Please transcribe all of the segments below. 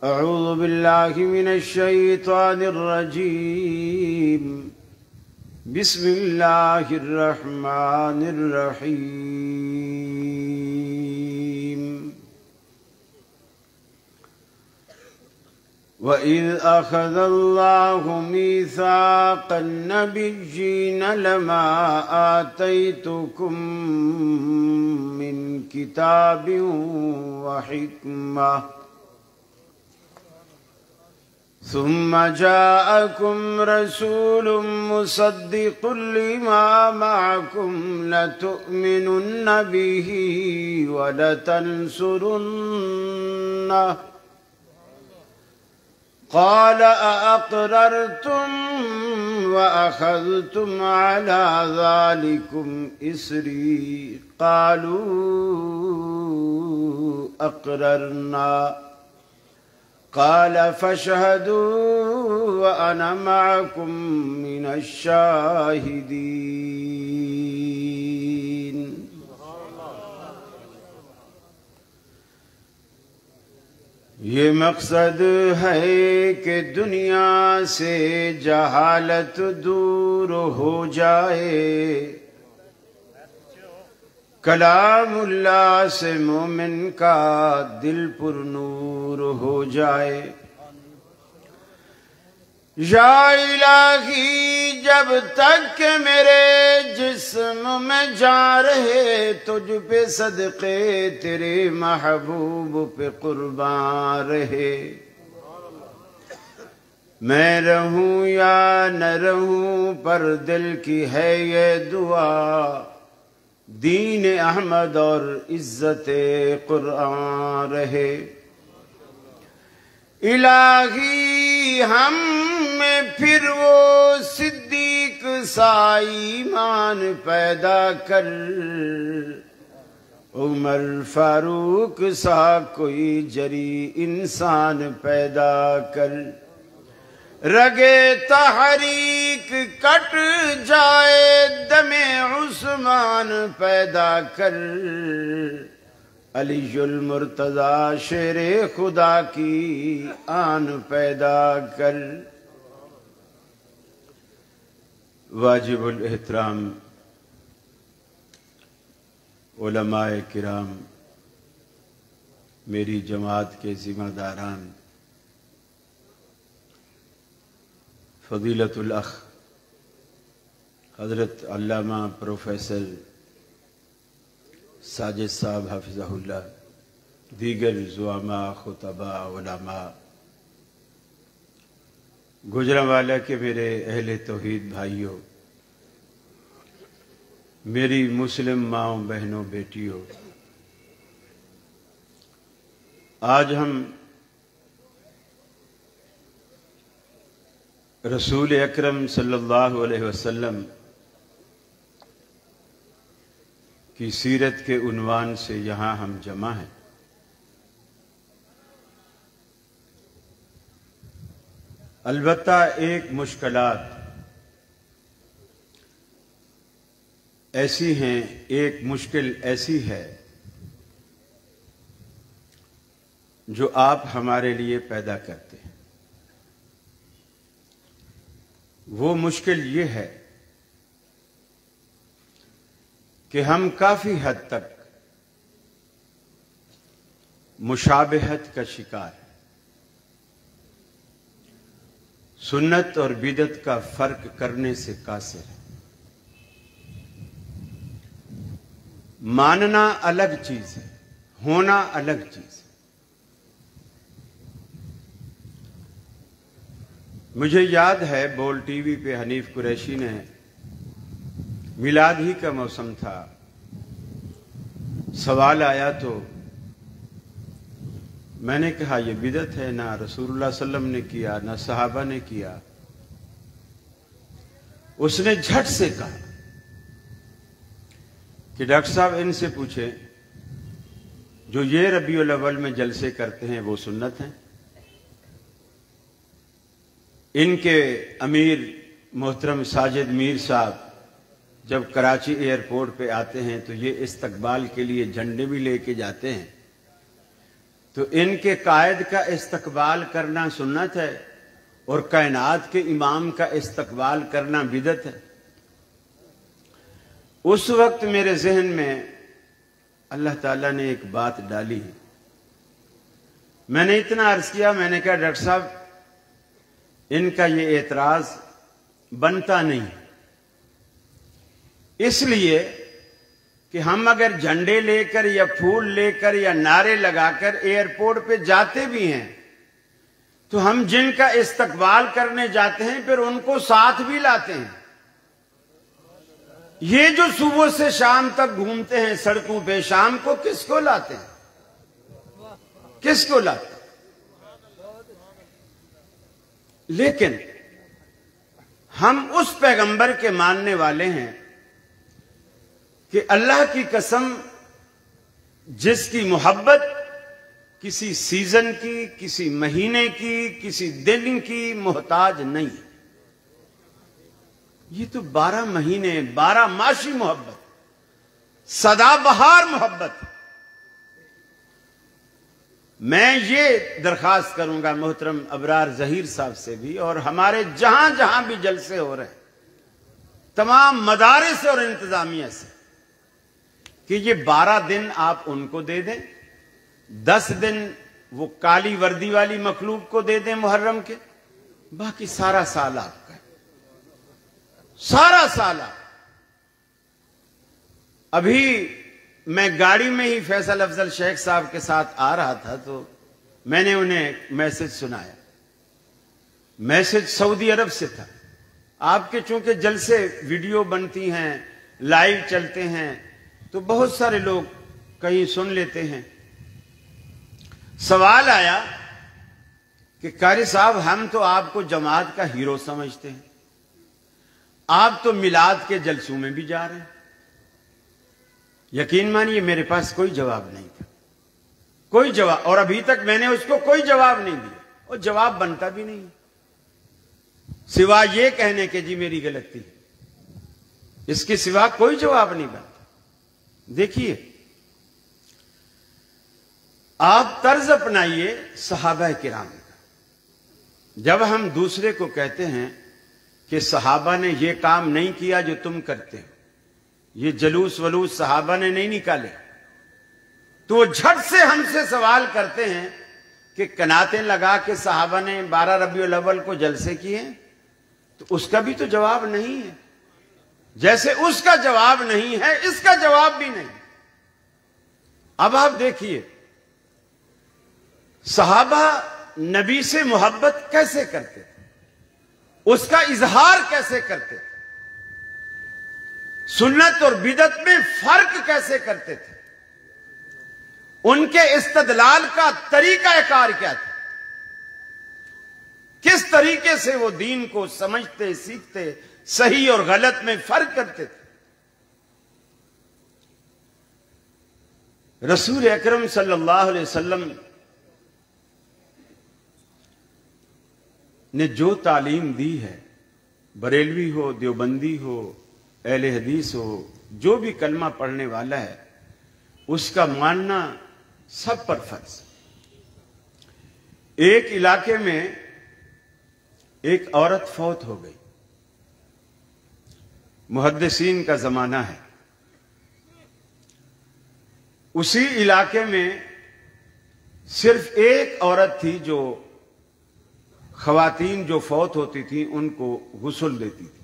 أعوذ بالله من الشيطان الرجيم بسم الله الرحمن الرحيم وإذ أخذ الله ميثاق النبيين لما آتيتكم من كتاب وحكمة ثم جاءكم رسول مصدق لما معكم لتؤمنن به ولتنصرنه قال أأقررتم وأخذتم على ذلكم إصري قالوا أقررنا قال فاشهدوا وأنا معكم من الشاهدين یہ مقصد ہے کہ دنیا سے جہالت دور ہو جائے، کلام اللہ سے مومن کا دل پر نور ہو جائے۔ یا الہی جب تک کہ میرے جسم میں جان رہے تجھ پہ صدقے تیرے محبوب پہ قربان رہے، میں رہوں یا نہ رہوں پر دل کی ہے یہ دعا، دین احمد اور عزت قرآن رہے۔ الہی ہم میں پھر وہ صدیق سا ایمان پیدا کر، عمر فاروق سا کوئی جری انسان پیدا کر، رگے تحریک کٹ جائے دم عثمان پیدا کر، علی المرتضی شیر خدا کی آن پیدا کر۔ واجب الاحترام علماء کرام، میری جماعت کے ذمہ داران، فضیلت الاخ حضرت علامہ پروفیسر ساجد صاحب حافظہ اللہ، دیگر زعماء خطباء علماء، گجرانوالہ کے میرے اہل توحید بھائیوں، میری مسلم ماؤں بہنوں بیٹیوں، آج ہم رسول اکرم صلی اللہ علیہ وسلم کی سیرت کے عنوان سے یہاں ہم جمع ہیں۔ البتہ ایک مشکلات ایسی ہیں، ایک مشکل ایسی ہے جو آپ ہمارے لیے پیدا کرتے ہیں۔ وہ مشکل یہ ہے کہ ہم کافی حد تک مشابہت کا شکار ہیں، سنت اور بدعت کا فرق کرنے سے قاصر ہے۔ ماننا الگ چیز ہے، ہونا الگ چیز ہے۔ مجھے یاد ہے بول ٹی وی پہ حنیف قریشی نے، میلاد ہی کا موسم تھا، سوال آیا تو میں نے کہا یہ بدعت ہے، نہ رسول اللہ صلی اللہ علیہ وسلم نے کیا نہ صحابہ نے کیا۔ اس نے جھٹ سے کہا کہ ڈاکٹر صاحب ان سے پوچھیں جو یہ ربیع الاول میں جلسے کرتے ہیں وہ سنت ہیں؟ ان کے امیر محترم ساجد میر صاحب جب کراچی ایئرپورٹ پہ آتے ہیں تو یہ استقبال کے لیے جھنڈے بھی لے کے جاتے ہیں تو ان کے قائد کا استقبال کرنا سنت ہے اور کائنات کے امام کا استقبال کرنا بدعت ہے۔ اس وقت میرے ذہن میں اللہ تعالیٰ نے ایک بات ڈالی، میں نے اتنا عرض کیا، میں نے کہا ڈاکٹر صاحب ان کا یہ اعتراض بنتا نہیں، اس لیے کہ ہم اگر جھنڈے لے کر یا پھول لے کر یا نعرے لگا کر ایئرپورٹ پہ جاتے بھی ہیں تو ہم جن کا استقبال کرنے جاتے ہیں پھر ان کو ساتھ بھی لاتے ہیں۔ یہ جو صبح سے شام تک گھومتے ہیں سڑکوں پہ، شام کو کس کو لاتے ہیں؟ کس کو لاتے ہیں؟ لیکن ہم اس پیغمبر کے ماننے والے ہیں کہ اللہ کی قسم جس کی محبت کسی سیزن کی، کسی مہینے کی، کسی دن کی محتاج نہیں، یہ تو 12 مہینے 12 ماشی محبت، سدا بہار محبت۔ میں یہ درخواست کروں گا محترم ابرار ظہیر صاحب سے بھی، اور ہمارے جہاں جہاں بھی جلسے ہو رہے ہیں تمام مدارس اور انتظامیہ سے، کہ یہ 12 دن آپ ان کو دے دیں، 10 دن وہ کالی وردی والی مخلوق کو دے دیں محرم کے، باقی سارا سال آپ کا ہے، سارا سال آپ۔ ابھی میں گاڑی میں ہی فیصل افضل شیخ صاحب کے ساتھ آ رہا تھا تو میں نے انہیں میسج سنایا، میسج سعودی عرب سے تھا۔ آپ کے چونکہ جلسے ویڈیو بنتی ہیں، لائیو چلتے ہیں، تو بہت سارے لوگ کہیں سن لیتے ہیں۔ سوال آیا کہ قاری صاحب ہم تو آپ کو جماعت کا ہیرو سمجھتے ہیں، آپ تو میلاد کے جلسوں میں بھی جا رہے ہیں۔ یقین مانیے میرے پاس کوئی جواب نہیں تھا، کوئی جواب، اور ابھی تک میں نے اس کو کوئی جواب نہیں دیا، اور جواب بنتا بھی نہیں سوا یہ کہنے کہ جی میری غلطی، اس کے سوا کوئی جواب نہیں بنتا۔ دیکھیے آپ طرز اپنائیے صحابہ کرام کا، جب ہم دوسرے کو کہتے ہیں کہ صحابہ نے یہ کام نہیں کیا جو تم کرتے ہو، یہ جلوس ولوس صحابہ نے نہیں نکالے، تو وہ جھٹ سے ہم سے سوال کرتے ہیں کہ کناتیں لگا کے صحابہ نے 12 ربیع الاول کو جلسے کیے، تو اس کا بھی تو جواب نہیں ہے، جیسے اس کا جواب نہیں ہے اس کا جواب بھی نہیں۔ اب آپ دیکھیے صحابہ نبی سے محبت کیسے کرتے تھے، اس کا اظہار کیسے کرتے تھے، سنت اور بدعت میں فرق کیسے کرتے تھے، ان کے استدلال کا طریقہ کار کیا تھا، کس طریقے سے وہ دین کو سمجھتے سیکھتے، صحیح اور غلط میں فرق کرتے تھے۔ رسول اکرم صلی اللہ علیہ وسلم نے جو تعلیم دی ہے، بریلوی ہو، دیوبندی ہو، اہل حدیث ہو، جو بھی کلمہ پڑھنے والا ہے، اس کا ماننا سب پر فرض۔ ایک علاقے میں ایک عورت فوت ہو گئی، محدثین کا زمانہ ہے، اسی علاقے میں صرف ایک عورت تھی جو خواتین جو فوت ہوتی تھیں ان کو غسل دیتی تھی۔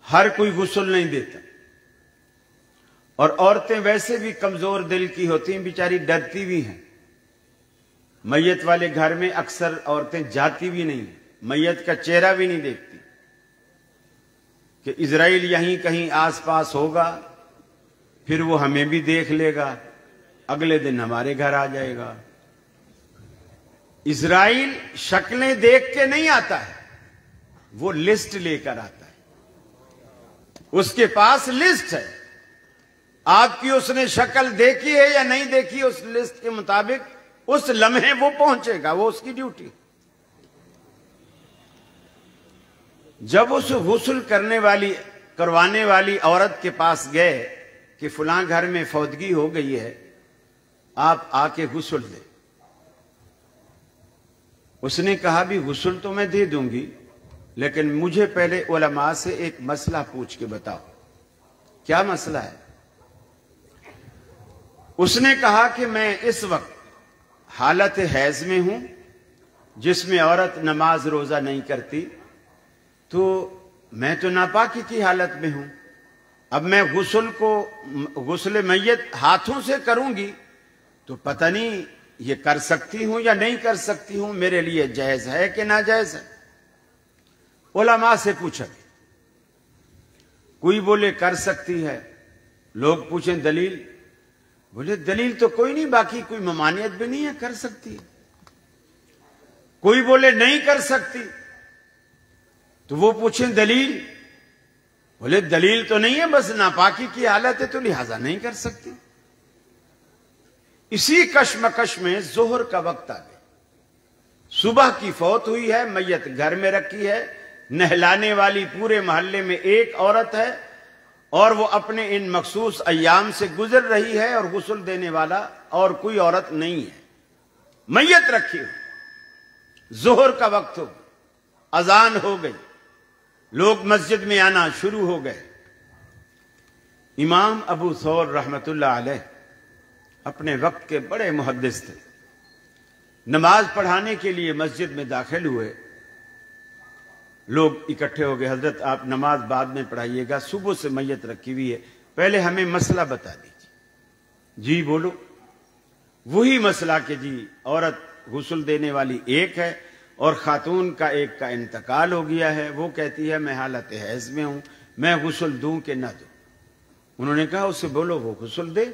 ہر کوئی غسل نہیں دیتا، اور عورتیں ویسے بھی کمزور دل کی ہوتی ہیں، بیچاری ڈرتی بھی ہیں، میت والے گھر میں اکثر عورتیں جاتی بھی نہیں، میت کا چہرہ بھی نہیں دیکھتی کہ اسرائیل یہیں کہیں آس پاس ہوگا، پھر وہ ہمیں بھی دیکھ لے گا، اگلے دن ہمارے گھر آ جائے گا۔ اسرائیل شکلیں دیکھ کے نہیں آتا ہے، وہ لسٹ لے کر آتا ہے، اس کے پاس لسٹ ہے، آپ کی اس نے شکل دیکھی ہے یا نہیں دیکھی، اس لسٹ کے مطابق اس لمحے وہ پہنچے گا، وہ اس کی ڈیوٹی۔ جب اس غسل کروانے والی عورت کے پاس گئے کہ فلاں گھر میں فوتگی ہو گئی ہے، آپ آ کے غسل دیں۔ اس نے کہا بھی غسل تو میں دے دوں گی، لیکن مجھے پہلے علماء سے ایک مسئلہ پوچھ کے بتاؤ۔ کیا مسئلہ ہے؟ اس نے کہا کہ میں اس وقت حالت حیض میں ہوں، جس میں عورت نماز روزہ نہیں کرتی، تو میں تو ناپاکی کی حالت میں ہوں۔ اب میں غسل میت ہاتھوں سے کروں گی تو پتہ نہیں یہ کر سکتی ہوں یا نہیں کر سکتی ہوں، میرے لیے جائز ہے کہ ناجائز ہے۔ علماء سے پوچھا، کوئی بولے کر سکتی ہے، لوگ پوچھیں دلیل، بولے دلیل تو کوئی نہیں، باقی کوئی ممانعت بھی نہیں ہے، کر سکتی ہے۔ کوئی بولے نہیں کر سکتی، تو وہ پوچھیں دلیل، بولے دلیل تو نہیں ہے، بس ناپاکی کی حالت ہے تو لہذا نہیں کر سکتی۔ اسی کشمکش میں ظہر کا وقت آ گیا، صبح کی فوت ہوئی ہے، میت گھر میں رکھی ہے، نہلانے والی پورے محلے میں ایک عورت ہے، اور وہ اپنے ان مخصوص ایام سے گزر رہی ہے، اور غسل دینے والا اور کوئی عورت نہیں ہے، میت رکھی ہو۔ ظہر کا وقت ہو، اذان ہو گئی، لوگ مسجد میں آنا شروع ہو گئے۔ امام ابو ثور رحمت اللہ علیہ اپنے وقت کے بڑے محدث تھے، نماز پڑھانے کے لیے مسجد میں داخل ہوئے، لوگ اکٹھے ہو گئے، حضرت آپ نماز بعد میں پڑھائیے گا، صبح سے میت رکھی ہوئی ہے، پہلے ہمیں مسئلہ بتا دیجیے۔ جی بولو۔ وہی مسئلہ کہ جی عورت غسل دینے والی ایک ہے اور خاتون کا ایک کا انتقال ہو گیا ہے، وہ کہتی ہے میں حالت حیض میں ہوں، میں غسل دوں کہ نہ دوں۔ انہوں نے کہا اس سے بولو وہ غسل دے۔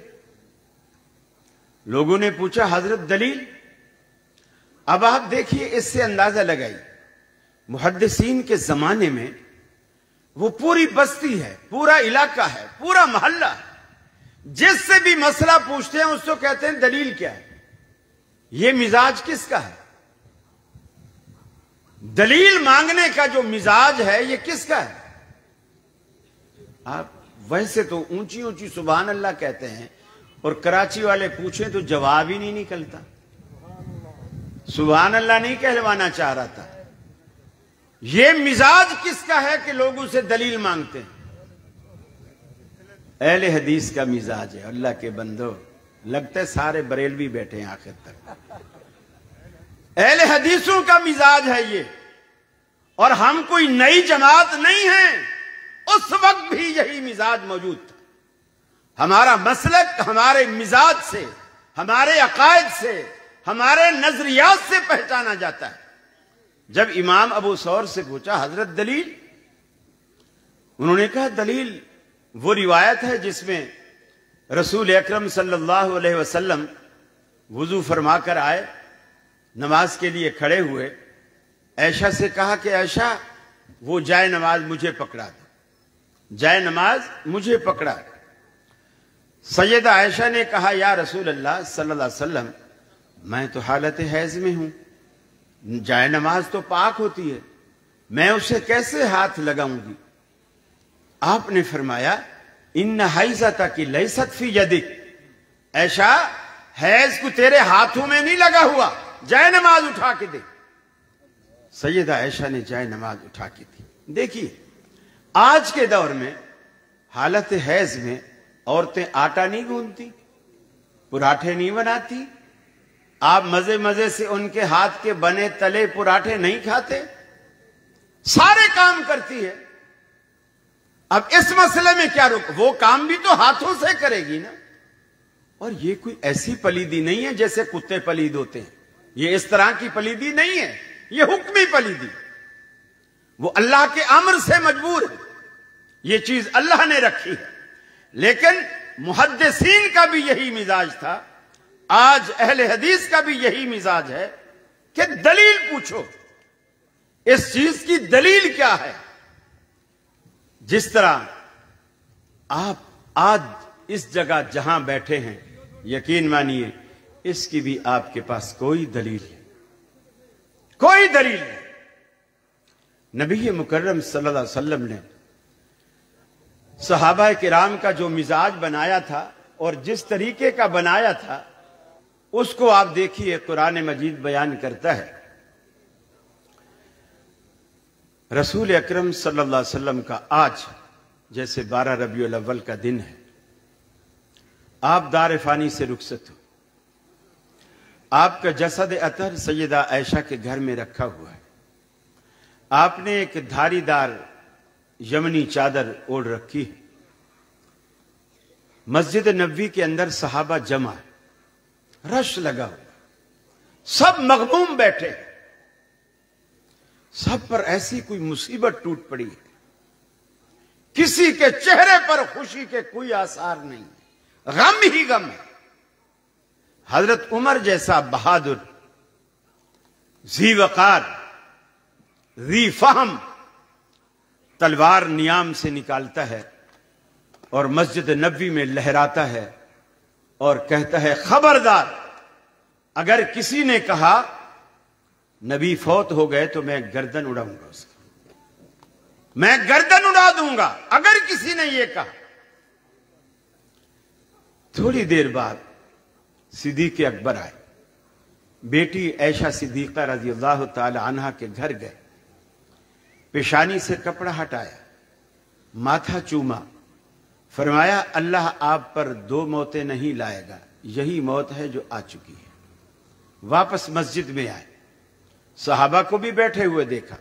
لوگوں نے پوچھا حضرت دلیل؟ اب آپ دیکھیے، اس سے اندازہ لگائی، محدثین کے زمانے میں وہ پوری بستی ہے، پورا علاقہ ہے، پورا محلہ ہے، جس سے بھی مسئلہ پوچھتے ہیں اس کو کہتے ہیں دلیل کیا ہے، یہ مزاج کس کا ہے؟ دلیل مانگنے کا جو مزاج ہے یہ کس کا ہے؟ آپ ویسے تو اونچی اونچی سبحان اللہ کہتے ہیں، اور کراچی والے پوچھیں تو جواب ہی نہیں نکلتا، سبحان اللہ نہیں کہلوانا چاہ رہا تھا۔ یہ مزاج کس کا ہے کہ لوگوں سے دلیل مانگتے ہیں؟ اہل حدیث کا مزاج ہے۔ اللہ کے بندو، لگتا ہے سارے بریلوی بیٹھے ہیں آخر تک۔ اہل حدیثوں کا مزاج ہے یہ، اور ہم کوئی نئی جماعت نہیں ہیں، اس وقت بھی یہی مزاج موجود تھا۔ ہمارا مسلک ہمارے مزاج سے، ہمارے عقائد سے، ہمارے نظریات سے پہچانا جاتا ہے۔ جب امام ابو ثور سے پوچھا حضرت دلیل، انہوں نے کہا دلیل وہ روایت ہے جس میں رسول اکرم صلی اللہ علیہ وسلم وضو فرما کر آئے، نماز کے لیے کھڑے ہوئے، عائشہ سے کہا کہ عائشہ وہ جائے نماز مجھے پکڑا دو، جائے نماز مجھے پکڑا۔ سیدہ عائشہ نے کہا یا رسول اللہ صلی اللہ علیہ وسلم، میں تو حالت حیض میں ہوں، جائے نماز تو پاک ہوتی ہے، میں اسے کیسے ہاتھ لگاؤں گی؟ آپ نے فرمایا ان حیضتک لیست فی یدک، عائشہ حیض کو تیرے ہاتھوں میں نہیں لگا ہوا، جائے نماز اٹھا کے دے۔ سیدہ عائشہ نے جائے نماز اٹھا کے دی۔ دیکھیے آج کے دور میں حالت حیض میں عورتیں آٹا نہیں گوندتی، پراٹھے نہیں بناتی، آپ مزے مزے سے ان کے ہاتھ کے بنے تلے پراٹھے نہیں کھاتے، سارے کام کرتی ہے۔ اب اس مسئلے میں کیا رک، وہ کام بھی تو ہاتھوں سے کرے گی نا۔ اور یہ کوئی ایسی پلیدی نہیں ہے جیسے کتے پلید ہوتے ہیں، یہ اس طرح کی پلیدی نہیں ہے، یہ حکمی پلیدی، وہ اللہ کے امر سے مجبور ہے، یہ چیز اللہ نے رکھی ہے۔ لیکن محدثین کا بھی یہی مزاج تھا، آج اہل حدیث کا بھی یہی مزاج ہے کہ دلیل پوچھو، اس چیز کی دلیل کیا ہے؟ جس طرح آپ آج اس جگہ جہاں بیٹھے ہیں، یقین مانیے اس کی بھی آپ کے پاس کوئی دلیل ہے، کوئی دلیل نہیں۔ نبی مکرم صلی اللہ علیہ وسلم نے صحابہ کرام کا جو مزاج بنایا تھا اور جس طریقے کا بنایا تھا، اس کو آپ دیکھیے قرآن مجید بیان کرتا ہے رسول اکرم صلی اللہ علیہ وسلم کا آج جیسے 12 ربیع الاول کا دن ہے، آپ دار فانی سے رخصت ہو، آپ کا جسد اطہر سیدہ عائشہ کے گھر میں رکھا ہوا ہے، آپ نے ایک دھاری دار یمنی چادر اوڑھ رکھی ہے، مسجد نبوی کے اندر صحابہ جمع ہے، رش لگا ہوا، سب مغموم بیٹھے، سب پر ایسی کوئی مصیبت ٹوٹ پڑی ہے، کسی کے چہرے پر خوشی کے کوئی آثار نہیں، غم ہی غم ہے۔ حضرت عمر جیسا بہادر، ذی وقار، ذی فہم تلوار نیام سے نکالتا ہے اور مسجد نبوی میں لہراتا ہے اور کہتا ہے خبردار، اگر کسی نے کہا نبی فوت ہو گئے تو میں گردن اڑاؤں گا، اس کی میں گردن اڑا دوں گا اگر کسی نے یہ کہا۔ تھوڑی دیر بعد صدیق اکبر آئے، بیٹی عائشہ صدیقہ رضی اللہ تعالی عنہا کے گھر گئے، پیشانی سے کپڑا ہٹایا، ماتھا چوما، فرمایا اللہ آپ پر 2 موتیں نہیں لائے گا، یہی موت ہے جو آ چکی ہے۔ واپس مسجد میں آئے، صحابہ کو بھی بیٹھے ہوئے دیکھا،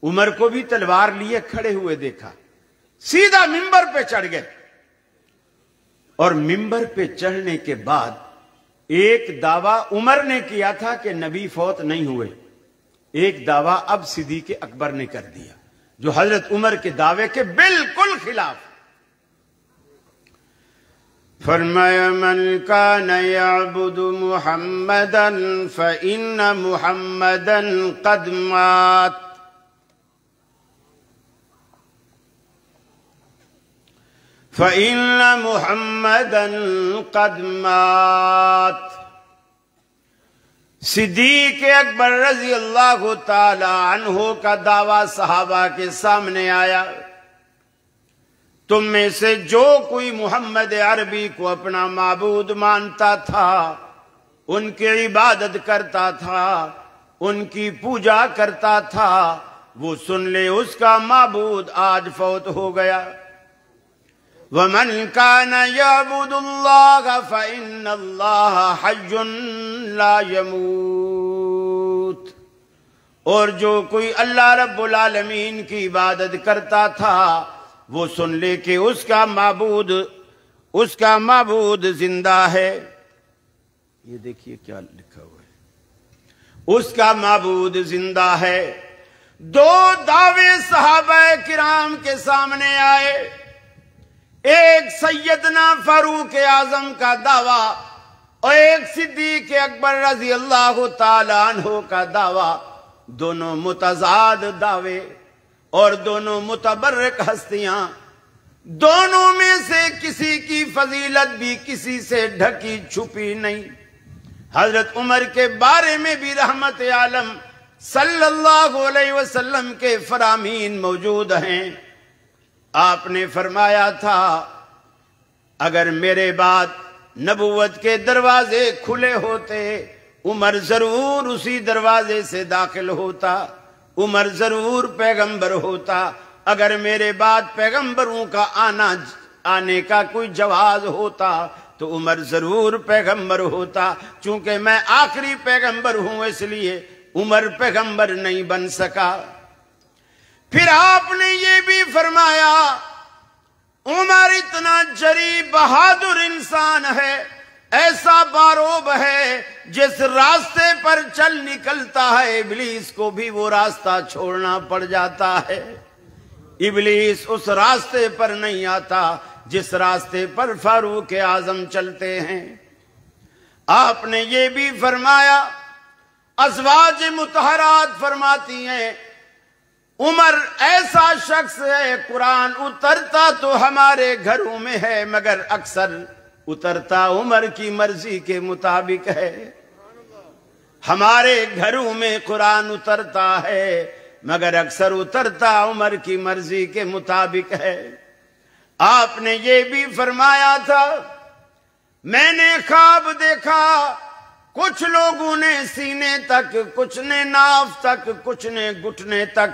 عمر کو بھی تلوار لیے کھڑے ہوئے دیکھا، سیدھا منبر پہ چڑھ گئے، اور منبر پہ چڑھنے کے بعد ایک دعویٰ عمر نے کیا تھا کہ نبی فوت نہیں ہوئے، ایک دعویٰ اب صدیق اکبر نے کر دیا جو حضرت عمر کے دعوے کے بالکل خلاف۔ فرمایا من کان یعبد محمدا فإن محمدا قد مات، فإن محمدا قد مات۔ صدیق اکبر رضی اللہ تعالی عنہ کا دعویٰ صحابہ کے سامنے آیا، تم میں سے جو کوئی محمد عربی کو اپنا معبود مانتا تھا، ان کی عبادت کرتا تھا، ان کی پوجا کرتا تھا، وہ سن لے اس کا معبود آج فوت ہو گیا۔ وَمَنْ كَانَ يَعْبُدُ اللَّهَ فَإِنَّ اللَّهَ حَيٌّ لَا يَمُوتُ، اور جو کوئی اللہ رب العالمین کی عبادت کرتا تھا وہ سن لے کہ اس کا معبود زندہ ہے۔ یہ دیکھیے کیا لکھا ہوا ہے، اس کا معبود زندہ ہے۔ 2 دعوے صحابہ کرام کے سامنے آئے، ایک سیدنا فاروق اعظم کا دعویٰ اور ایک صدیق اکبر رضی اللہ تعالی عنہ کا دعویٰ، دونوں متضاد دعوے اور دونوں متبرک ہستیاں، دونوں میں سے کسی کی فضیلت بھی کسی سے ڈھکی چھپی نہیں۔ حضرت عمر کے بارے میں بھی رحمت عالم صلی اللہ علیہ وسلم کے فرامین موجود ہیں۔ آپ نے فرمایا تھا اگر میرے بعد نبوت کے دروازے کھلے ہوتے عمر ضرور اسی دروازے سے داخل ہوتا، عمر ضرور پیغمبر ہوتا۔ اگر میرے بعد پیغمبروں کا آنے کا کوئی جواز ہوتا تو عمر ضرور پیغمبر ہوتا، چونکہ میں آخری پیغمبر ہوں اس لیے عمر پیغمبر نہیں بن سکا۔ پھر آپ نے یہ بھی فرمایا عمر اتنا جری بہادر انسان ہے، ایسا باروب ہے، جس راستے پر چل نکلتا ہے ابلیس کو بھی وہ راستہ چھوڑنا پڑ جاتا ہے۔ ابلیس اس راستے پر نہیں آتا جس راستے پر فاروق اعظم چلتے ہیں۔ آپ نے یہ بھی فرمایا، ازواج مطہرات فرماتی ہیں عمر ایسا شخص ہے قرآن اترتا تو ہمارے گھروں میں ہے مگر اکثر اترتا عمر کی مرضی کے مطابق ہے۔ ہمارے گھروں میں قرآن اترتا ہے مگر اکثر اترتا عمر کی مرضی کے مطابق ہے۔ آپ نے یہ بھی فرمایا تھا میں نے خواب دیکھا کچھ لوگوں نے سینے تک، کچھ نے ناف تک، کچھ نے گھٹنے تک،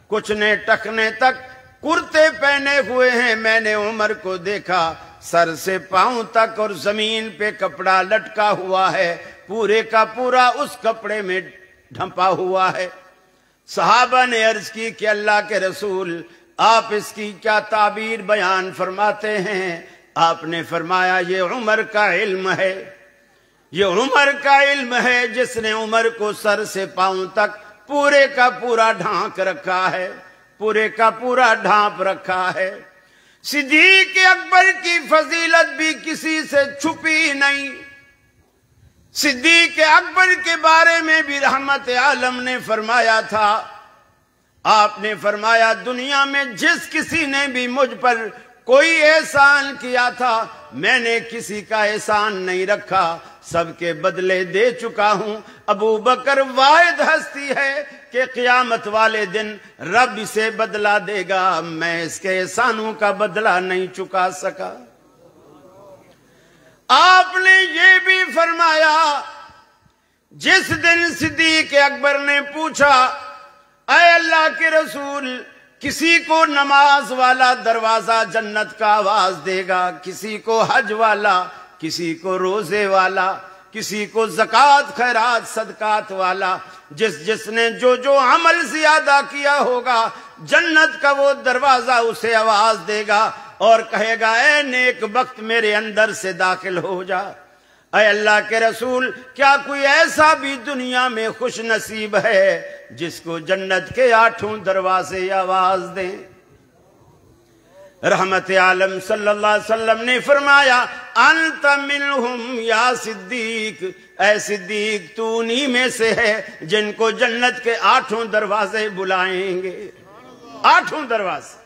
کچھ نے ٹخنے تک کرتے پہنے ہوئے ہیں۔ میں نے عمر کو دیکھا سر سے پاؤں تک، اور زمین پہ کپڑا لٹکا ہوا ہے، پورے کا پورا اس کپڑے میں ڈھمپا ہوا ہے۔ صحابہ نے عرض کی کہ اللہ کے رسول آپ اس کی کیا تعبیر بیان فرماتے ہیں؟ آپ نے فرمایا یہ عمر کا علم ہے، یہ عمر کا علم ہے جس نے عمر کو سر سے پاؤں تک پورے کا پورا ڈھانک رکھا ہے، پورے کا پورا ڈھانپ رکھا ہے۔ صدیق اکبر کی فضیلت بھی کسی سے چھپی نہیں۔ صدیق اکبر کے بارے میں بھی رحمت عالم نے فرمایا تھا، آپ نے فرمایا دنیا میں جس کسی نے بھی مجھ پر کوئی احسان کیا تھا میں نے کسی کا احسان نہیں رکھا، سب کے بدلے دے چکا ہوں۔ ابو بکر واحد ہستی ہے کہ قیامت والے دن رب اسے بدلہ دے گا، میں اس کے احسانوں کا بدلہ نہیں چکا سکا۔ آپ نے یہ بھی فرمایا جس دن صدیق اکبر نے پوچھا اے اللہ کے رسول کسی کو نماز والا دروازہ جنت کا آواز دے گا، کسی کو حج والا، کسی کو روزے والا، کسی کو زکوٰۃ خیرات صدقات والا، جس نے جو عمل زیادہ کیا ہوگا جنت کا وہ دروازہ اسے آواز دے گا اور کہے گا اے نیک بخت میرے اندر سے داخل ہو جا۔ اے اللہ کے رسول کیا کوئی ایسا بھی دنیا میں خوش نصیب ہے جس کو جنت کے 8 دروازے آواز دیں؟ رحمت عالم صلی اللہ علیہ وسلم نے فرمایا انت منہم یا صدیق، اے صدیق تو انہی میں سے ہے جن کو جنت کے 8 دروازے بلائیں گے۔ 8 دروازے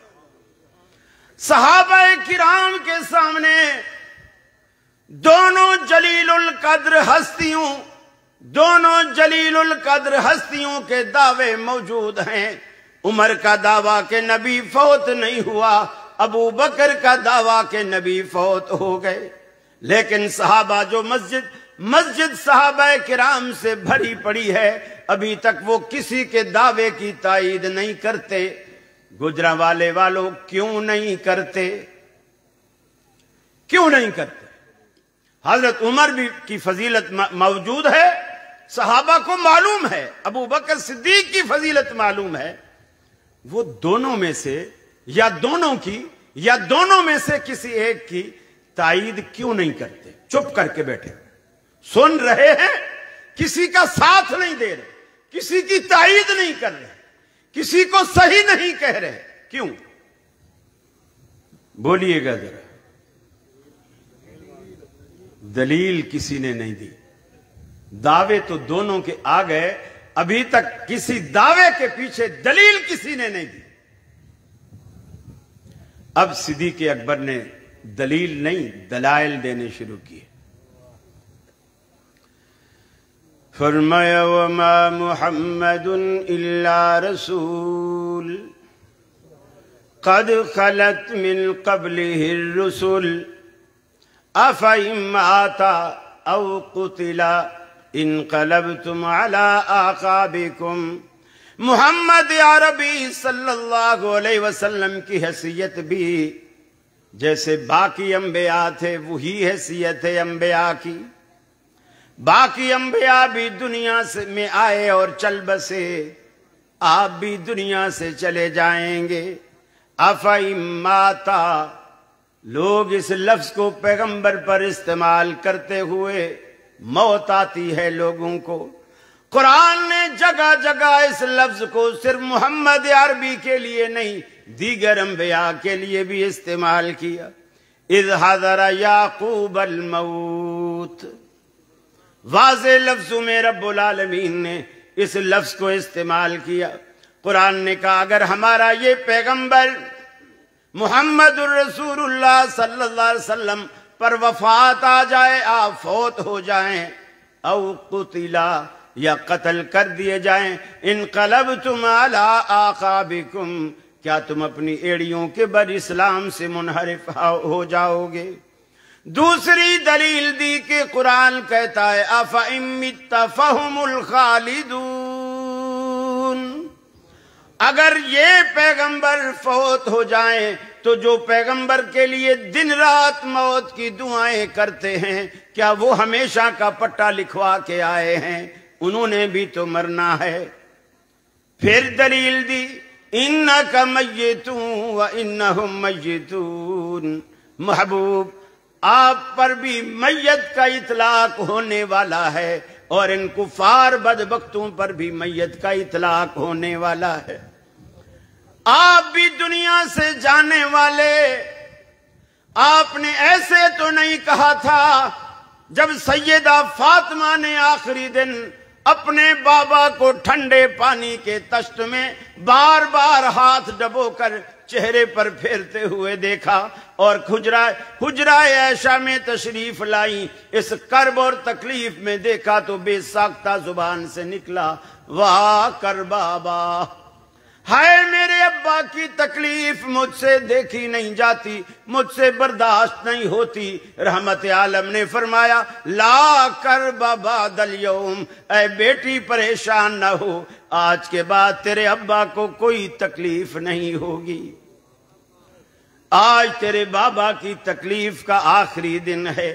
صحابہ کرام کے سامنے دونوں جلیل القدر ہستیوں کے دعوے موجود ہیں۔ عمر کا دعویٰ کہ نبی فوت نہیں ہوا، ابو بکر کا دعویٰ کہ نبی فوت ہو گئے، لیکن صحابہ جو مسجد صحابہ کرام سے بھری پڑی ہے ابھی تک وہ کسی کے دعوے کی تائید نہیں کرتے۔ گجرانوالے والوں کیوں نہیں کرتے؟ کیوں نہیں کرتے؟ حضرت عمر بھی کی فضیلت موجود ہے، صحابہ کو معلوم ہے، ابو بکر صدیق کی فضیلت معلوم ہے، وہ دونوں میں سے یا دونوں میں سے کسی ایک کی تائید کیوں نہیں کرتے؟ چپ کر کے بیٹھے سن رہے ہیں، کسی کا ساتھ نہیں دے رہے، کسی کی تائید نہیں کر رہے، کسی کو صحیح نہیں کہہ رہے، کیوں؟ بولیے گا ذرا۔ دلیل کسی نے نہیں دی، دعوے تو دونوں کے آ گئے، ابھی تک کسی دعوے کے پیچھے دلیل کسی نے نہیں دی۔ اب صدیق اکبر نے دلیل نہیں دلائل دینے شروع کیے۔ فرمایا وما محمد الا رسول قد خلت من قبله الرسل افإن مات او قتل انقلبتم على اعقابكم۔ محمد عربی صلی اللہ علیہ وسلم کی حیثیت بھی جیسے باقی انبیاء تھے وہی حیثیت ہے انبیاء کی۔ باقی انبیاء بھی دنیا میں آئے اور چل بسے، آپ بھی دنیا سے چلے جائیں گے۔ افإن مات، لوگ اس لفظ کو پیغمبر پر استعمال کرتے ہوئے موت آتی ہے لوگوں کو۔ قرآن نے جگہ جگہ اس لفظ کو صرف محمد عربی کے لیے نہیں دیگر انبیاء کے لیے بھی استعمال کیا۔ اذ حضر یعقوب الموت، واضح لفظوں میں رب العالمین نے اس لفظ کو استعمال کیا۔ قرآن نے کہا اگر ہمارا یہ پیغمبر محمد الرسول اللہ صلی اللہ علیہ وسلم پر وفات آ جائے، آپ فوت ہو جائیں، او قتلا یا قتل کر دیے جائیں، انقلبتم علی اعقابکم، کیا تم اپنی ایڑیوں کے بر اسلام سے منحرف ہو جاؤ گے؟ دوسری دلیل دی کہ قرآن کہتا ہے افإن مت فهم الخالدون، اگر یہ پیغمبر فوت ہو جائیں تو جو پیغمبر کے لیے دن رات موت کی دعائیں کرتے ہیں کیا وہ ہمیشہ کا پٹا لکھوا کے آئے ہیں؟ انہوں نے بھی تو مرنا ہے۔ پھر دلیل دی انک میت وانہم میتون، محبوب آپ پر بھی میت کا اطلاق ہونے والا ہے اور ان کفار بدبختوں پر بھی میت کا اطلاق ہونے والا ہے۔ آپ بھی دنیا سے جانے والے، آپ نے ایسے تو نہیں کہا تھا جب سیدہ فاطمہ نے آخری دن اپنے بابا کو ٹھنڈے پانی کے تشت میں بار بار ہاتھ ڈبو کر چہرے پر پھیرتے ہوئے دیکھا اور حجرہ عائشہ میں تشریف لائی، اس کرب اور تکلیف میں دیکھا تو بے ساختہ زبان سے نکلا واہ کر بابا، ہائے میرے ابا کی تکلیف مجھ سے دیکھی نہیں جاتی، مجھ سے برداشت نہیں ہوتی۔ رحمت عالم نے فرمایا لا کرب بعد الیوم، اے بیٹی پریشان نہ ہو، آج کے بعد تیرے ابا کو کوئی تکلیف نہیں ہوگی، آج تیرے بابا کی تکلیف کا آخری دن ہے۔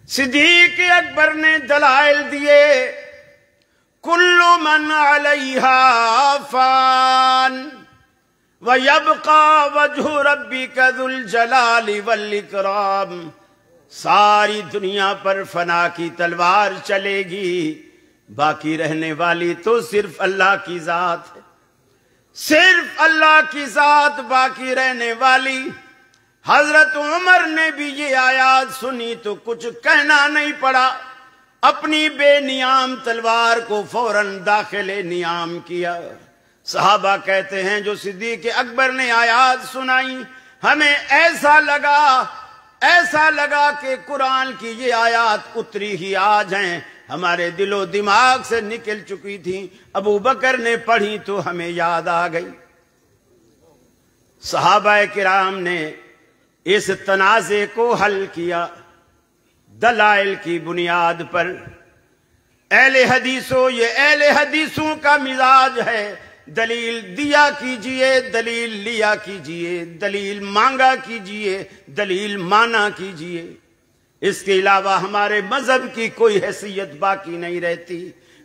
صدیق اکبر نے دلائل دیے کل من علیہا فان ویبقى وجہ ربک ذو الجلال والاکرام، ساری دنیا پر فنا کی تلوار چلے گی، باقی رہنے والی تو صرف اللہ کی ذات ہے، صرف اللہ کی ذات باقی رہنے والی۔ حضرت عمر نے بھی یہ آیات سنی تو کچھ کہنا نہیں پڑا، اپنی بے نیام تلوار کو فوراً داخل نیام کیا۔ صحابہ کہتے ہیں جو صدیق اکبر نے آیات سنائی ہمیں ایسا لگا کہ قرآن کی یہ آیات اتری ہی آج ہیں، ہمارے دل و دماغ سے نکل چکی تھی، ابو بکر نے پڑھی تو ہمیں یاد آ گئی۔ صحابہ کرام نے اس تنازع کو حل کیا دلائل کی بنیاد پر۔ اہل حدیثوں، یہ اہل حدیثوں کا مزاج ہے، دلیل دیا کیجئے، دلیل لیا کیجئے، دلیل مانگا کیجئے، دلیل مانا کیجئے، اس کے علاوہ ہمارے مذہب کی کوئی حیثیت باقی نہیں رہتی،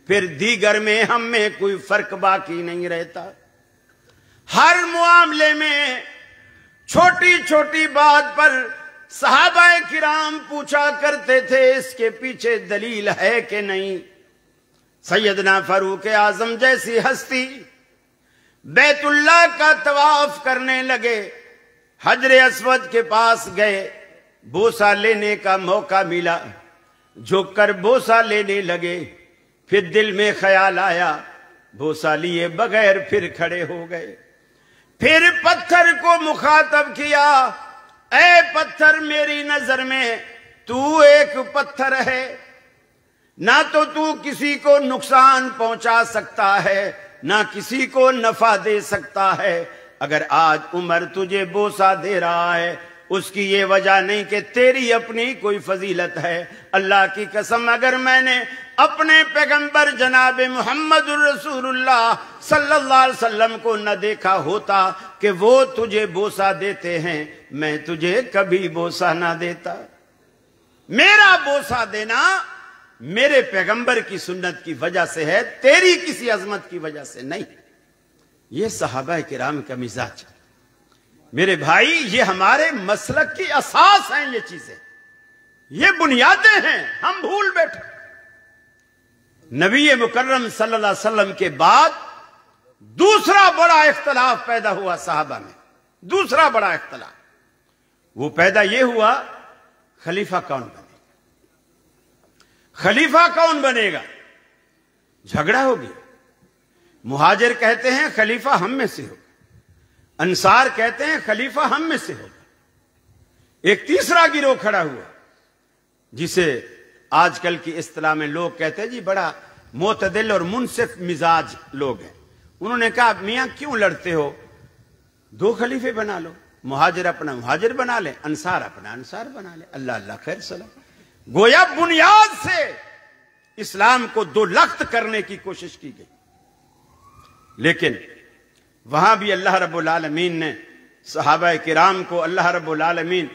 پھر دیگر میں ہم میں کوئی فرق باقی نہیں رہتا۔ ہر معاملے میں چھوٹی چھوٹی بات پر صحابہ کرام پوچھا کرتے تھے اس کے پیچھے دلیل ہے کہ نہیں۔ سیدنا فاروق اعظم جیسی ہستی بیت اللہ کا طواف کرنے لگے، حجر اسود کے پاس گئے، بوسہ لینے کا موقع ملا، جھک کر بوسہ لینے لگے، پھر دل میں خیال آیا، بوسہ لیے بغیر پھر کھڑے ہو گئے، پھر پتھر کو مخاطب کیا، اے پتھر میری نظر میں تو ایک پتھر ہے، نہ تو کسی کو نقصان پہنچا سکتا ہے نہ کسی کو نفع دے سکتا ہے، اگر آج عمر تجھے بوسہ دے رہا ہے اس کی یہ وجہ نہیں کہ تیری اپنی کوئی فضیلت ہے، اللہ کی قسم اگر میں نے اپنے پیغمبر جناب محمد الرسول اللہ صلی اللہ علیہ وسلم کو نہ دیکھا ہوتا کہ وہ تجھے بوسہ دیتے ہیں، میں تجھے کبھی بوسہ نہ دیتا۔ میرا بوسہ دینا میرے پیغمبر کی سنت کی وجہ سے ہے، تیری کسی عظمت کی وجہ سے نہیں۔ یہ صحابہ کرام کا مزاج ہے میرے بھائی، یہ ہمارے مسلک کی اساس ہیں، یہ چیزیں، یہ بنیادیں ہیں، ہم بھول بیٹھے۔ نبی مکرم صلی اللہ علیہ وسلم کے بعد دوسرا بڑا اختلاف پیدا ہوا صحابہ میں، دوسرا بڑا اختلاف وہ پیدا یہ ہوا خلیفہ کون بنے، خلیفہ کون بنے گا؟ جھگڑا ہو گیا۔ مہاجر کہتے ہیں خلیفہ ہم میں سے ہوگا، انصار کہتے ہیں خلیفہ ہم میں سے ہوگا، ایک تیسرا گروہ کھڑا ہوا جسے آج کل کی اصطلاح میں لوگ کہتے ہیں جی بڑا معتدل اور منصف مزاج لوگ ہیں، انہوں نے کہا میاں کیوں لڑتے ہو، دو خلیفے بنا لو، مہاجر اپنا مہاجر بنا لیں، انصار اپنا انصار بنا لیں، اللہ اللہ خیر سلام۔ گویا بنیاد سے اسلام کو دو لخت کرنے کی کوشش کی گئی، لیکن وہاں بھی اللہ رب العالمین نے صحابہ کرام کو اللہ رب العالمین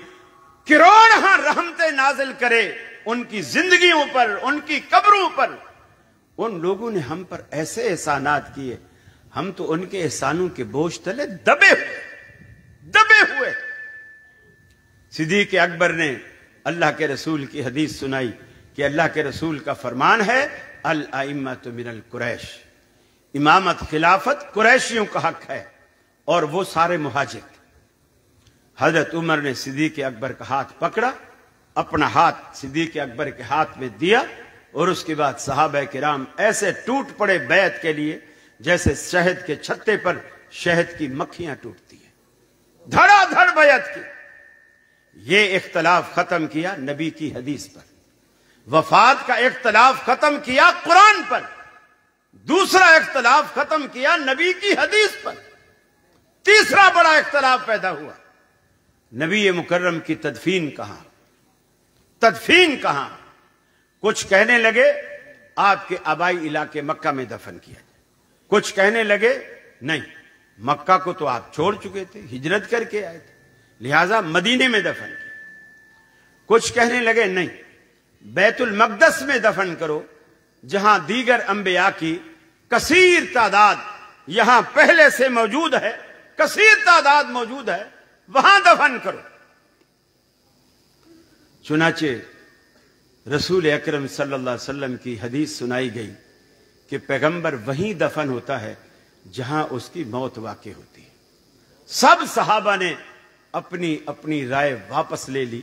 کروڑ رحمتیں نازل کرے ان کی زندگیوں پر، ان کی قبروں پر۔ ان لوگوں نے ہم پر ایسے احسانات کیے، ہم تو ان کے احسانوں کے بوجھ تلے دبے ہوئے۔ صدیق اکبر نے اللہ کے رسول کی حدیث سنائی کہ اللہ کے رسول کا فرمان ہے الائمۃ من القریش، امامت خلافت قریشیوں کا حق ہے، اور وہ سارے مہاجر۔ حضرت عمر نے صدیق اکبر کا ہاتھ پکڑا، اپنا ہاتھ صدیق اکبر کے ہاتھ میں دیا، اور اس کے بعد صحابہ کرام ایسے ٹوٹ پڑے بیعت کے لیے جیسے شہد کے چھتے پر شہد کی مکھیاں ٹوٹتی ہیں، دھڑا دھڑ بیعت کی۔ یہ اختلاف ختم کیا نبی کی حدیث پر، وفات کا اختلاف ختم کیا قرآن پر، دوسرا اختلاف ختم کیا نبی کی حدیث پر، تیسرا بڑا اختلاف پیدا ہوا، نبی مکرم کی تدفین کہاں؟ تدفین کہاں؟ کچھ کہنے لگے آپ کے آبائی علاقے مکہ میں دفن کیا جائے، کچھ کہنے لگے نہیں، مکہ کو تو آپ چھوڑ چکے تھے، ہجرت کر کے آئے تھے، لہذا مدینے میں دفن کیا۔ کچھ کہنے لگے نہیں، بیت المقدس میں دفن کرو، جہاں دیگر انبیاء کی کثیر تعداد یہاں پہلے سے موجود ہے، کثیر تعداد موجود ہے، وہاں دفن کرو۔ چنانچہ رسول اکرم صلی اللہ علیہ وسلم کی حدیث سنائی گئی کہ پیغمبر وہیں دفن ہوتا ہے جہاں اس کی موت واقع ہوتی ہے۔ سب صحابہ نے اپنی اپنی رائے واپس لے لی،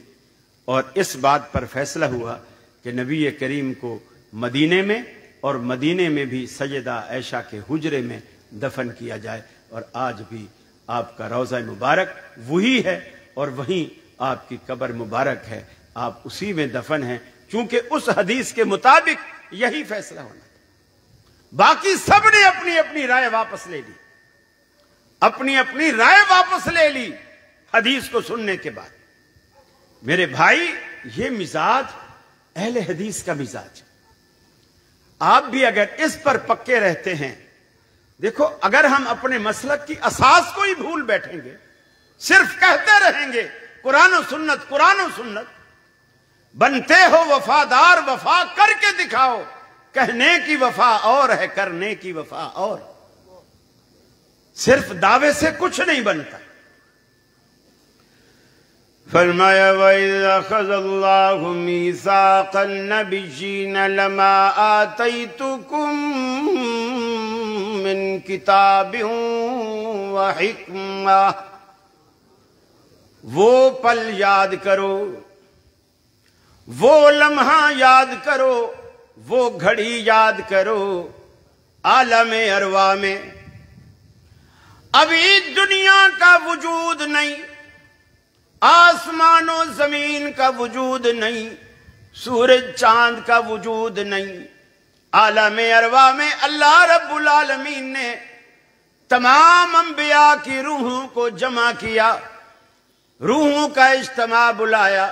اور اس بات پر فیصلہ ہوا کہ نبی کریم کو مدینے میں، اور مدینے میں بھی سیدہ عائشہ کے حجرے میں دفن کیا جائے، اور آج بھی آپ کا روضہ مبارک وہی ہے، اور وہیں آپ کی قبر مبارک ہے، آپ اسی میں دفن ہیں، چونکہ اس حدیث کے مطابق یہی فیصلہ ہونا تھا۔ باقی سب نے اپنی اپنی رائے واپس لے لی، اپنی اپنی رائے واپس لے لی حدیث کو سننے کے بعد۔ میرے بھائی، یہ مزاج اہل حدیث کا مزاج، آپ بھی اگر اس پر پکے رہتے ہیں، دیکھو اگر ہم اپنے مسلک کی اساس کو ہی بھول بیٹھیں گے، صرف کہتے رہیں گے قرآن و سنت قرآن و سنت، بنتے ہو وفادار وفا کر کے دکھاؤ، کہنے کی وفا اور ہے کرنے کی وفا اور، صرف دعوے سے کچھ نہیں بنتا۔ فرمایا وَإِذْ أَخَذَ اللَّهُ مِيثَاقَ النَّبِيِّينَ لَمَا آتَيْتُكُم مِّن كِتَابٍ وَحِكْمَةٍ، وہ پل یاد کرو، وہ لمحہ یاد کرو، وہ گھڑی یاد کرو، عالم ارواح میں ابھی دنیا کا وجود نہیں، آسمان و زمین کا وجود نہیں، سورج چاند کا وجود نہیں، عالم ارواح میں اللہ رب العالمین نے تمام انبیاء کی روحوں کو جمع کیا، روحوں کا اجتماع بلایا،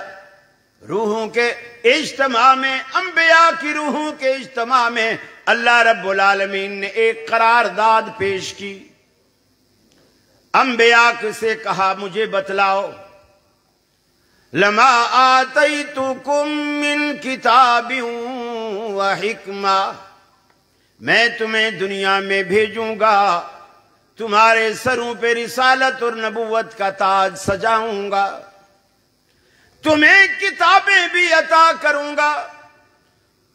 روحوں کے اجتماع میں، انبیاء کی روحوں کے اجتماع میں اللہ رب العالمین نے ایک قرارداد پیش کی۔ انبیاء سے کہا مجھے بتلاؤ، لما آتیتکم من کتاب و حکمہ، میں تمہیں دنیا میں بھیجوں گا، تمہارے سروں پہ رسالت اور نبوت کا تاج سجاؤں گا، تمہیں کتابیں بھی عطا کروں گا،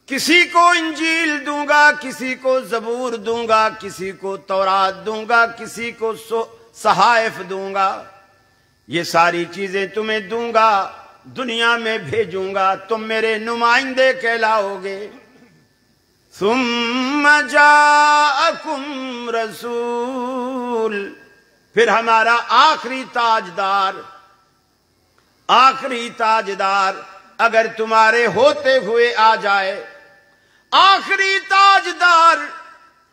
کسی کو انجیل دوں گا، کسی کو زبور دوں گا، کسی کو تورات دوں گا، کسی کو صحائف دوں گا، یہ ساری چیزیں تمہیں دوں گا، دنیا میں بھیجوں گا، تم میرے نمائندے کہلاؤ گے۔ ثم جاءکم رسول، پھر ہمارا آخری تاجدار اگر تمہارے ہوتے ہوئے آ جائے، آخری تاجدار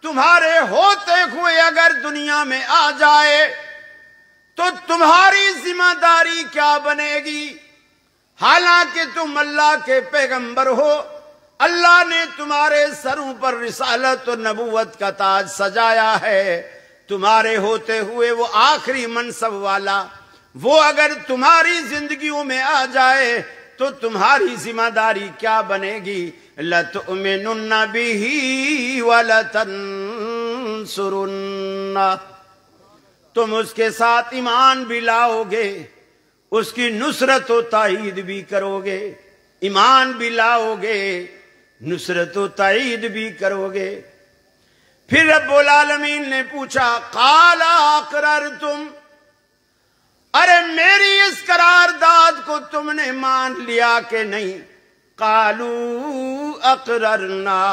تمہارے ہوتے ہوئے اگر دنیا میں آ جائے، تو تمہاری ذمہ داری کیا بنے گی؟ حالانکہ تم اللہ کے پیغمبر ہو، اللہ نے تمہارے سروں پر رسالت و نبوت کا تاج سجایا ہے، تمہارے ہوتے ہوئے وہ آخری منصب والا، وہ اگر تمہاری زندگیوں میں آ جائے تو تمہاری ذمہ داری کیا بنے گی؟ لَتُؤْمِنُنَّ بِهِ وَلَتَنْصُرُنَّ، تم اس کے ساتھ ایمان بھی لاؤ گے، اس کی نصرت و تائید بھی کرو گے، ایمان بھی لاؤ گے، نصرت و تائید بھی کرو گے۔ پھر رب العالمین نے پوچھا قَالَ أَقْرَرْتُمْ، ارے میری اس قرارداد کو تم نے مان لیا کہ نہیں؟ قَالُوا أَقْرَرْنَا،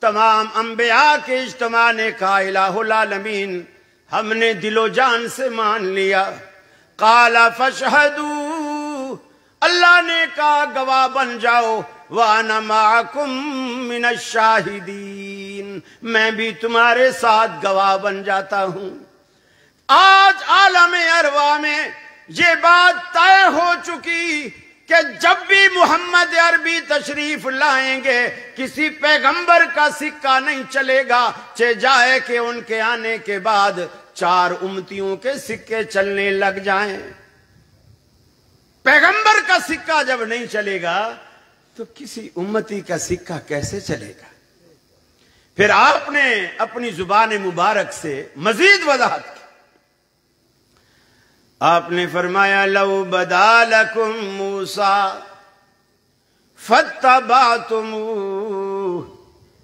تمام انبیاء کے اجتماع نے کہا الہ العالمین ہم نے دل و جان سے مان لیا۔ قَالَ فَاشْهَدُوا، اللہ نے کہا گواہ بن جاؤ، وَأَنَا مَعَكُمْ مِنَ الشَّاهِدِينَ، میں بھی تمہارے ساتھ گواہ بن جاتا ہوں۔ آج عالم ارواح میں یہ بات طے ہو چکی کہ جب بھی محمد عربی تشریف لائیں گے کسی پیغمبر کا سکہ نہیں چلے گا، چہ جائے کہ ان کے آنے کے بعد 4 امتیوں کے سکے چلنے لگ جائیں۔ پیغمبر کا سکہ جب نہیں چلے گا تو کسی امتی کا سکہ کیسے چلے گا؟ پھر آپ نے اپنی زبان مبارک سے مزید وضاحت کی، آپ نے فرمایا لو بدا لکم موسیٰ فاتبعتموہ،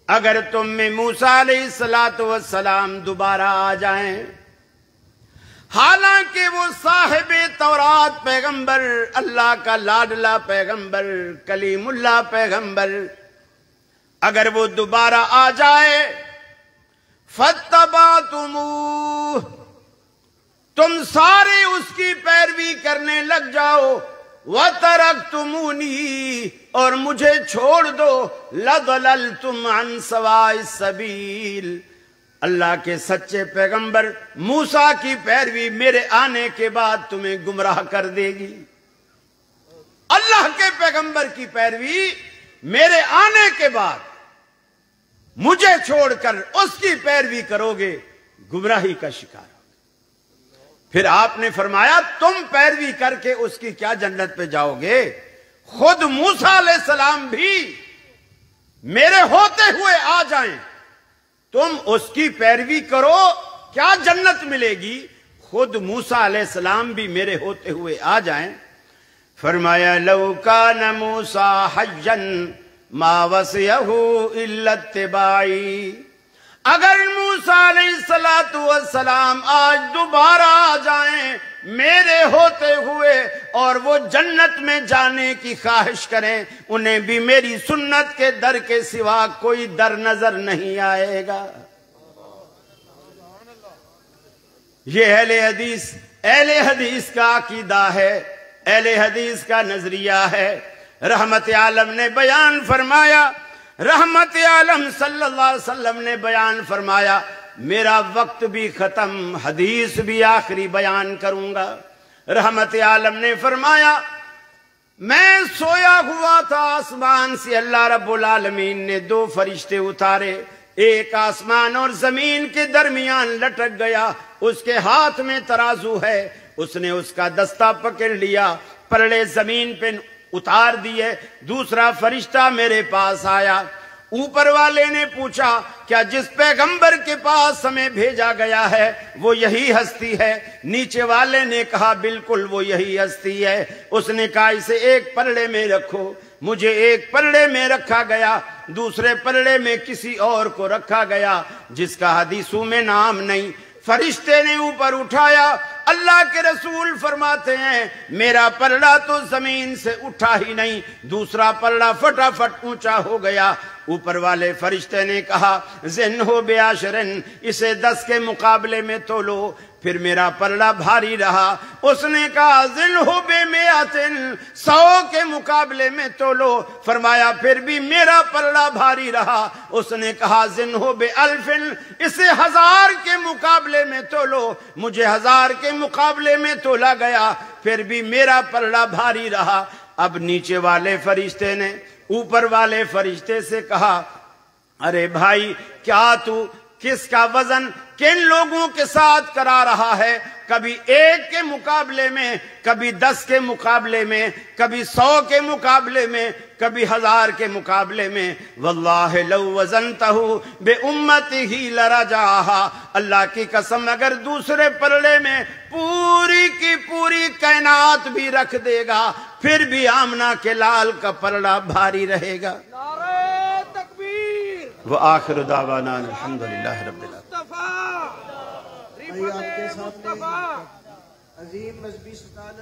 اگر تم میں موسیٰ علیہ السلام دوبارہ آ جائیں، حالانکہ وہ صاحب تورات پیغمبر، اللہ کا لاڈلا پیغمبر، کلیم اللہ پیغمبر، اگر وہ دوبارہ آ جائے فاتبعتموہ، تم سارے اس کی پیروی کرنے لگ جاؤ، وَتَرَكْتُمُونِي، اور مجھے چھوڑ دو، لَضَلَلْتُمْ عَنْ سَوَاءِ السَّبِيلِ، اللہ کے سچے پیغمبر موسیٰ کی پیروی میرے آنے کے بعد تمہیں گمراہ کر دے گی۔ اللہ کے پیغمبر کی پیروی میرے آنے کے بعد مجھے چھوڑ کر اس کی پیروی کرو گے، گمراہی کا شکار۔ پھر آپ نے فرمایا تم پیروی کر کے اس کی کیا جنت پہ جاؤ گے؟ خود موسیٰ علیہ السلام بھی میرے ہوتے ہوئے آ جائیں، تم اس کی پیروی کرو، کیا جنت ملے گی؟ خود موسیٰ علیہ السلام بھی میرے ہوتے ہوئے آ جائیں۔ فرمایا لو کان موسیٰ حیا ما وسعہ الا اتباعی، اگر موسیٰ علیہ السلام آج دوبارہ آ جائیں میرے ہوتے ہوئے اور وہ جنت میں جانے کی خواہش کریں، انہیں بھی میری سنت کے در کے سوا کوئی در نظر نہیں آئے گا۔ یہ اہل حدیث کا عقیدہ ہے، اہل حدیث کا نظریہ ہے۔ رحمت عالم نے بیان فرمایا، رحمت عالم صلی اللہ علیہ وسلم نے بیان فرمایا میرا وقت بھی ختم، حدیث بھی آخری بیان کروں گا۔ رحمت عالم نے فرمایا میں سویا ہوا تھا، آسمان سے اللہ رب العالمین نے 2 فرشتے اتارے، ایک آسمان اور زمین کے درمیان لٹک گیا، اس کے ہاتھ میں ترازو ہے، اس نے اس کا دستہ پکڑ لیا، پلڑے زمین پہ اتار دیے، دوسرا فرشتہ میرے پاس آیا، اوپر والے نے پوچھا کیا جس پیغمبر کے پاس ہمیں بھیجا گیا ہے وہ یہی ہستی ہے؟ نیچے والے نے کہا بالکل وہ یہی ہستی ہے۔ اس نے کہا اسے ایک پلڑے میں رکھو، مجھے ایک پلڑے میں رکھا گیا، دوسرے پلڑے میں کسی اور کو رکھا گیا جس کا حدیثوں میں نام نہیں۔ فرشتے نے اوپر اٹھایا، اللہ کے رسول فرماتے ہیں میرا پلڑا تو زمین سے اٹھا ہی نہیں، دوسرا پلڑا فٹافٹ اونچا ہو گیا، اوپر والے فرشتے نے کہا زنہ بعشرن، اسے 10 کے مقابلے میں تولو، پھر میرا پلڑا بھاری رہا۔ اس نے کہا زنہ بمئتن، 100 کے مقابلے میں تولو، فرمایا پھر بھی میرا پلڑا بھاری رہا۔ اس نے کہا زنہ بالفن، اسے 1000 کے مقابلے میں تولو، مجھے 1000 کے مقابلے میں تولا گیا، پھر بھی میرا پلڑا بھاری رہا۔ اب نیچے والے فرشتے نے اوپر والے فرشتے سے کہا ارے بھائی، کیا تو کس کا وزن کن لوگوں کے ساتھ کرا رہا ہے؟ کبھی 1 کے مقابلے میں، کبھی 10 کے مقابلے میں، کبھی 100 کے مقابلے میں، کبھی 1000 کے مقابلے میں۔ واللہ لو وزنتہ بامتہ لرجعہا، اللہ کی قسم اگر دوسرے پلڑے میں پوری کی پوری کائنات بھی رکھ دے گا، پھر بھی آمنہ کے لال کا پلڑا بھاری رہے گا۔ نعرہ تکبیر وآخر دعوانا الحمدللہ رب العالمین۔ مصطفیٰ، آئیے آپ کے سامنے مصطفیٰ۔ عظیم مذہبی سلطان